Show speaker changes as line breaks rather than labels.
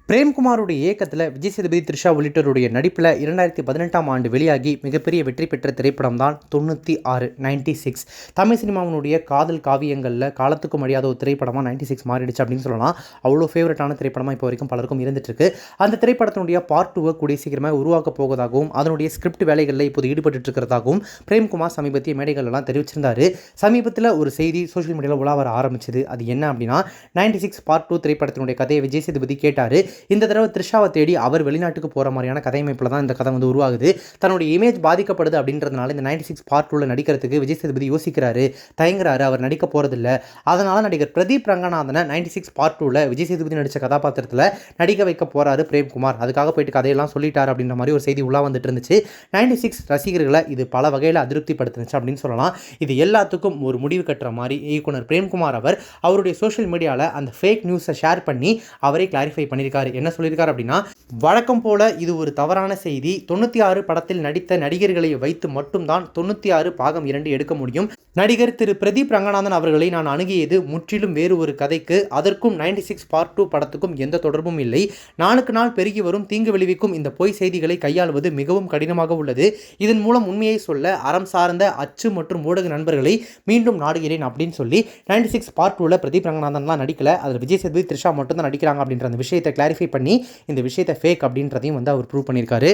பிரேம்குமாருடைய இயக்கத்தில் விஜய் சேதுபதி, த்ரிஷா உள்ளிட்டோருடைய நடிப்பில் 2018ஆம் ஆண்டு வெளியாகி மிகப்பெரிய வெற்றி பெற்ற திரைப்படம் தான் 96. தமிழ் சினிமாவினுடைய காதல் காவியங்களில் காலத்துக்கும் அழியாத ஒரு திரைப்படமாக 96 மாறிடுச்சு அப்படின்னு சொல்லலாம். அவ்வளோ ஃபேவரட்டான திரைப்படமாக இப்போ வரைக்கும் பலருக்கும் இருந்துகிட்ருக்கு. அந்த திரைப்படத்தினுடைய பார்ட் 2 கூடிய சீக்கிரமாக உருவாக்க போவதாகவும் அதனுடைய ஸ்கிரிப்ட் வேலைகளில் இப்போது ஈடுபட்டு இருக்கிறதாகவும் பிரேம்குமார் சமீபத்திய மேடைகள்லாம் தெரிவிச்சிருந்தார். சமீபத்தில் ஒரு செய்தி சோஷியல் மீடியாவில் உலா வர ஆரம்பிச்சது. அது என்ன அப்படின்னா, 96 பார்ட் 2 திரைப்படத்தினுடைய கதையை விஜய் சேதுபதி கேட்டார். இந்த தடவை த்ரிஷாவை தேடி அவர் வெளிநாட்டுக்கு போகிற மாதிரியான கதையமைப்பில் தான் இந்த கதை உருவாகுது. தன்னுடைய இமேஜ் பாதிக்கப்படுது அப்படின்றதுனால இந்த 96 பார்ட் 2 நடிக்கிறதுக்கு விஜய் சேதுபதி யோசிக்கிறாரு, தயங்குறாரு. அவர் நடிக்க போகிறதில்ல. அதனால் நடிகர் பிரதீப் ரங்கநாதனை 96 பார்ட் 2 விஜய் சேதுபதி நடித்த கதாபாத்திரத்தில் நடிக்க வைக்க போகிறாரு பிரேம்குமார். அதுக்காக போயிட்டு கதையெல்லாம் சொல்லிட்டார் அப்படின்ற மாதிரி ஒரு செய்தி உள்ளா வந்துட்டு இருந்துச்சு. 96 ரசிகர்களை இது பல வகையில் அதிருப்திப்படுத்துனுச்சு அப்படின்னு சொல்லலாம். இது எல்லாத்துக்கும் ஒரு முடிவு கட்டுற மாதிரி இயக்குனர் பிரேம்குமார் அவருடைய சோஷியல் மீடியாவில் அந்த ஃபேக் நியூஸை ஷேர் பண்ணி அவரே கிளாரிஃபை பண்ணியிருக்காரு. என்ன சொல்லியிருக்காரு அப்படின்னா, வழக்கம் போல இது ஒரு தவறான செய்தி. 96 படத்தில் நடித்த நடிகர்களை வைத்து மட்டும்தான் 96 பாகம் 2 எடுக்க முடியும். நடிகர் திரு பிரதீப் ரங்கநாதன் அவர்களை நான் அணுகியது முற்றிலும் வேறு ஒரு கதைக்கு. அதற்கும் 96 பார்ட் 2 படத்துக்கும் எந்த தொடர்பும் இல்லை. நாளுக்கு நாள் பெருகி வரும் தீங்கு விளைவிக்கும் இந்த பொய் செய்திகளை கையாளுவது மிகவும் கடினமாக உள்ளது. இதன் மூலம் உண்மையை சொல்ல அறம் சார்ந்த அச்சு மற்றும் ஊடக நண்பர்களை மீண்டும் நாடுகிறேன் அப்படின்னு சொல்லி 96 பார்ட் 2 பிரதீப் ரங்கநாதன்லாம் நடிக்கல. அதில் விஜய் சேதுபதி, த்ரிஷா மட்டும் தான் நடிக்கிறாங்க அப்படின்ற அந்த விஷயத்தை கிளாரிஃபை பண்ணி இந்த விஷயத்தை ஃபேக் அப்படின்றதையும் அவர் ப்ரூவ் பண்ணியிருக்காரு.